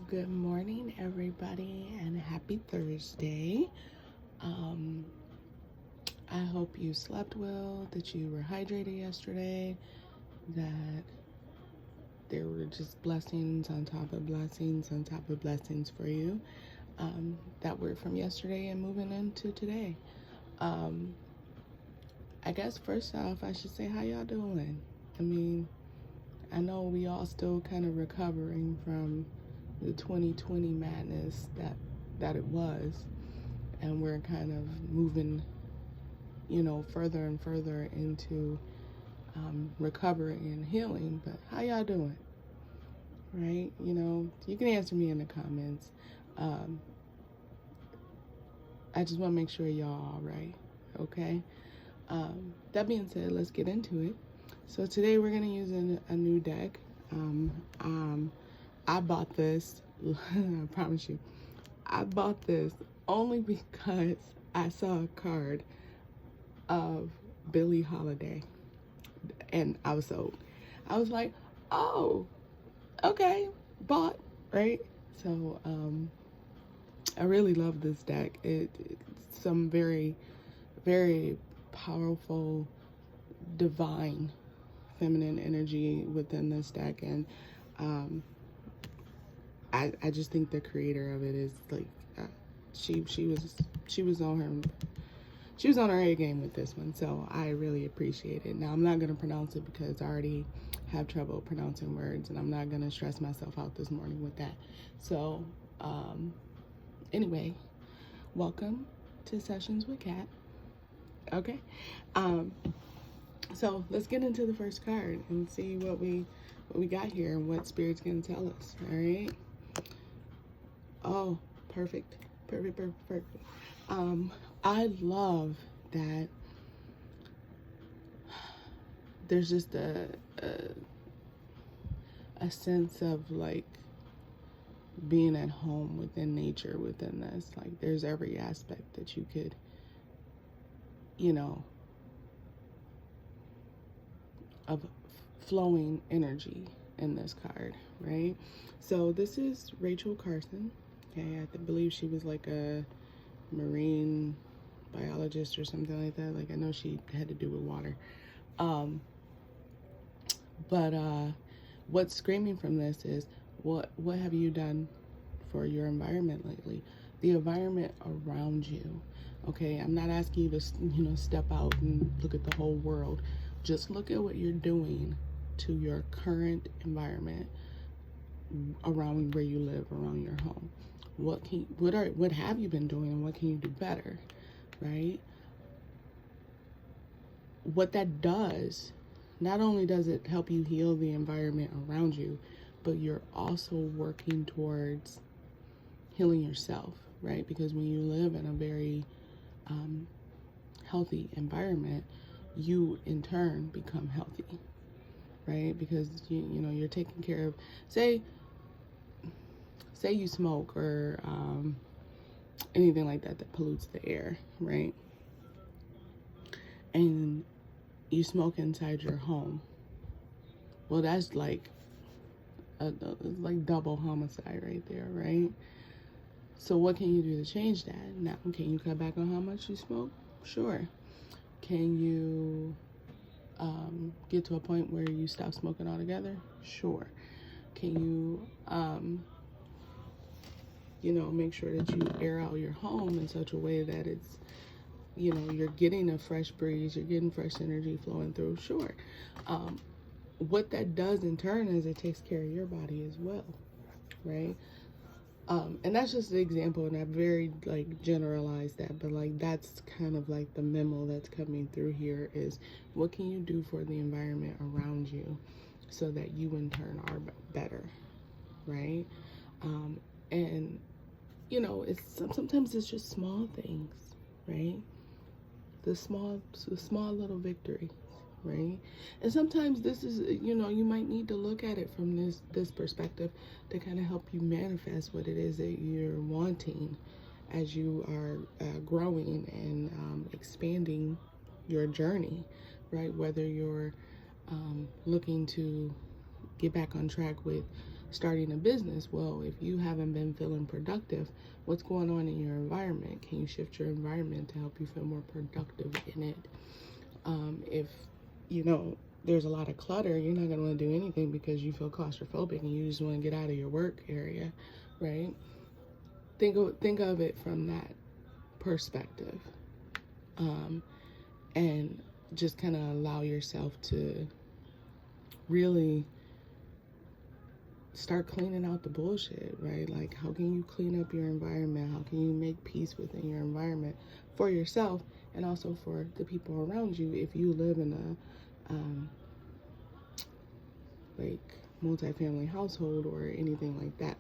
Good morning, everybody, and happy Thursday. I hope you slept well, that you were hydrated yesterday, that there were just blessings on top of blessings on top of blessings for you. That were from yesterday and moving into today. I guess first off, I should say, how y'all doing? I mean, I know we all still kind of recovering from the 2020 madness that it was, and we're kind of moving, further and further into recovery and healing. But how y'all doing? Right? You can answer me in the comments. I just want to make sure y'all all right. Okay. That being said, let's get into it. So today we're gonna use a new deck. I bought this. I promise you, I bought this only because I saw a card of Billie Holiday, and I was sold. I was like, oh, okay, bought, right? So I really love this deck. It's some very, very powerful, divine feminine energy within this deck, and I just think the creator of it is like she was on her A game with this one, so I really appreciate it. Now I'm not gonna pronounce it because I already have trouble pronouncing words, and I'm not gonna stress myself out this morning with that. So anyway, welcome to Sessions with Kat. Okay, so let's get into the first card and see what we got here and what Spirit's gonna tell us. All right. Oh, perfect. I love that there's just a sense of like being at home within nature within this. Like there's every aspect that you could, of flowing energy in this card, right? So this is Rachel Carson. Okay, I believe she was like a marine biologist or something like that. Like I know she had to do with water. But what's screaming from this is what have you done for your environment lately? The environment around you. Okay, I'm not asking you to step out and look at the whole world. Just look at what you're doing to your current environment around where you live, around your home. What have you been doing, and what can you do better, right? What that does, not only does it help you heal the environment around you, but you're also working towards healing yourself, right? Because when you live in a very healthy environment, you in turn become healthy, right? Because you're taking care of, say you smoke or anything like that pollutes the air, right? And you smoke inside your home. Well, that's like double homicide right there, right? So what can you do to change that? Now, can you cut back on how much you smoke? Sure. Can you get to a point where you stop smoking altogether? Sure. Can you make sure that you air out your home in such a way that it's, you're getting a fresh breeze, you're getting fresh energy flowing through? Sure. What that does in turn is it takes care of your body as well, right? And that's just an example, and I very generalized that, but that's kind of like the memo that's coming through here is what can you do for the environment around you so that you in turn are better, right? And it's sometimes it's just small things, right? The small little victories, right? And sometimes this is, you might need to look at it from this perspective to kind of help you manifest what it is that you're wanting as you are growing and expanding your journey, right? Whether you're looking to get back on track with starting a business. Well, if you haven't been feeling productive, what's going on in your environment? Can you shift your environment to help you feel more productive in it? If, there's a lot of clutter, you're not going to want to do anything because you feel claustrophobic and you just want to get out of your work area, right? Think of it from that perspective, and just kind of allow yourself to really start cleaning out the bullshit, right? Like, how can you clean up your environment? How can you make peace within your environment for yourself and also for the people around you? If you live in a like multi-family household or anything like that,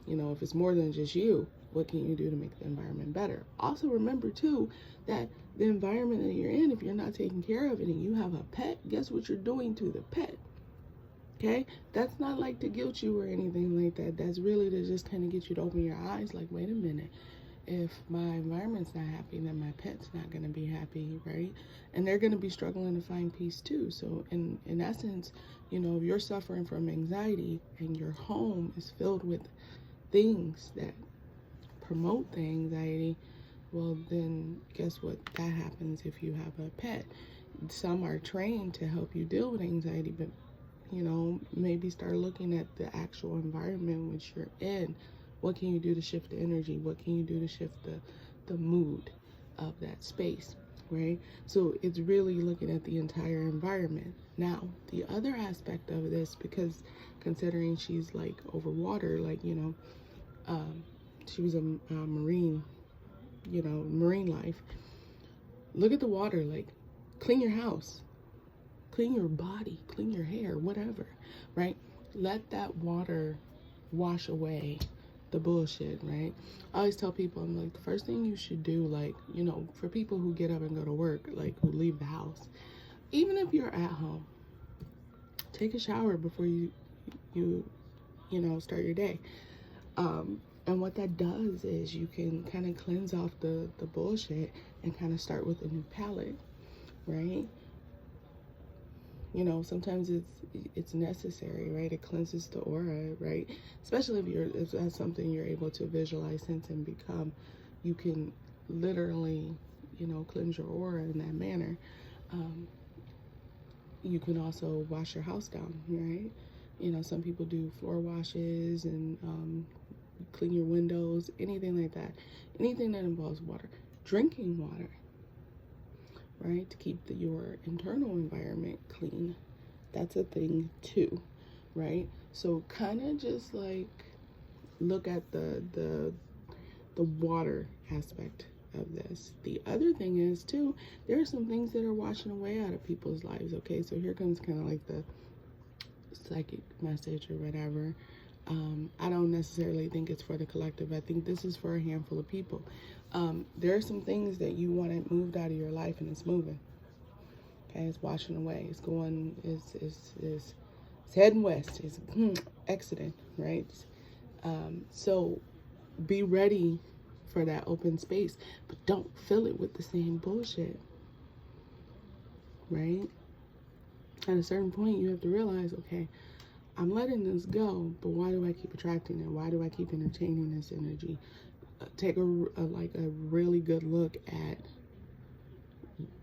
if it's more than just you, what can you do to make the environment better? Also remember too that the environment that you're in, if you're not taking care of it and you have a pet, guess what you're doing to the pet? Okay, that's not like to guilt you or anything like that. That's really to just kind of get you to open your eyes, like, wait a minute, if my environment's not happy, then my pet's not going to be happy, right? And they're going to be struggling to find peace too. So in essence, if you're suffering from anxiety and your home is filled with things that promote the anxiety, well, then guess what? That happens if you have a pet. Some are trained to help you deal with anxiety, but maybe start looking at the actual environment which you're in. What can you do to shift the energy? What can you do to shift the mood of that space, right? So it's really looking at the entire environment. Now, the other aspect of this, because considering she's like over water, like, she was a marine, marine life. Look at the water, like, clean your house, clean your body, clean your hair, whatever, right? Let that water wash away the bullshit, right? I always tell people, I'm like, the first thing you should do, like, for people who get up and go to work, like, who leave the house, even if you're at home, take a shower before you start your day. And what that does is you can kind of cleanse off the bullshit and kind of start with a new palette, right? Sometimes it's necessary, right? It cleanses the aura, right? Especially if that's something you're able to visualize, sense, and become. You can literally, cleanse your aura in that manner. You can also wash your house down, right? Some people do floor washes and clean your windows, anything like that. Anything that involves water. Drinking water, right, to keep your internal environment clean. That's a thing too, right? So kind of just like look at the water aspect of this. The other thing is too, there are some things that are washing away out of people's lives. Okay, so here comes kind of like the psychic message or whatever. I don't necessarily think it's for the collective. I think this is for a handful of people. There are some things that you wanted moved out of your life, and it's moving. Okay, it's washing away. It's going. It's heading west. It's exiting, right? So be ready for that open space, but don't fill it with the same bullshit, right? At a certain point, you have to realize, okay, I'm letting this go, but why do I keep attracting it? Why do I keep entertaining this energy? Take a really good look at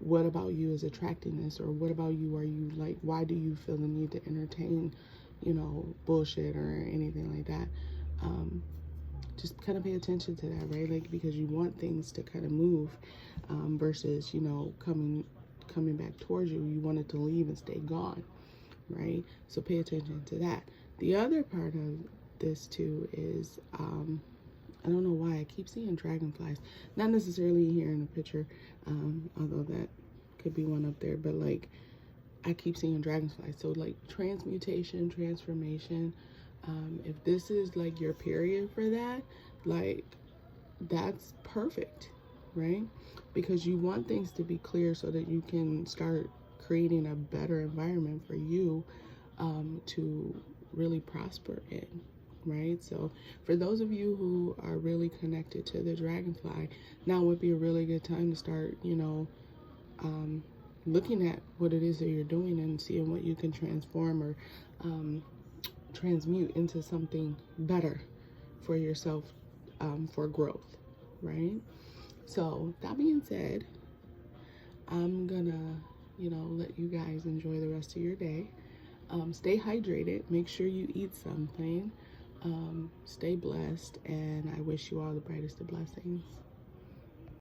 what about you is attracting this, or what about you are you like, why do you feel the need to entertain, bullshit or anything like that? Just kind of pay attention to that, right? Like, because you want things to kind of move, versus, coming back towards you. You want it to leave and stay gone, right? So pay attention to that. The other part of this too is, I don't know why I keep seeing dragonflies. Not necessarily here in the picture, although that could be one up there, but like I keep seeing dragonflies. So like transmutation, transformation. If this is like your period for that, like that's perfect, right? Because you want things to be clear so that you can start creating a better environment for you to really prosper in, right? So for those of you who are really connected to the dragonfly, now would be a really good time to start, looking at what it is that you're doing and seeing what you can transform or transmute into something better for yourself, for growth, right? So that being said, I'm gonna, let you guys enjoy the rest of your day. Stay hydrated. Make sure you eat something. Stay blessed, and I wish you all the brightest of blessings.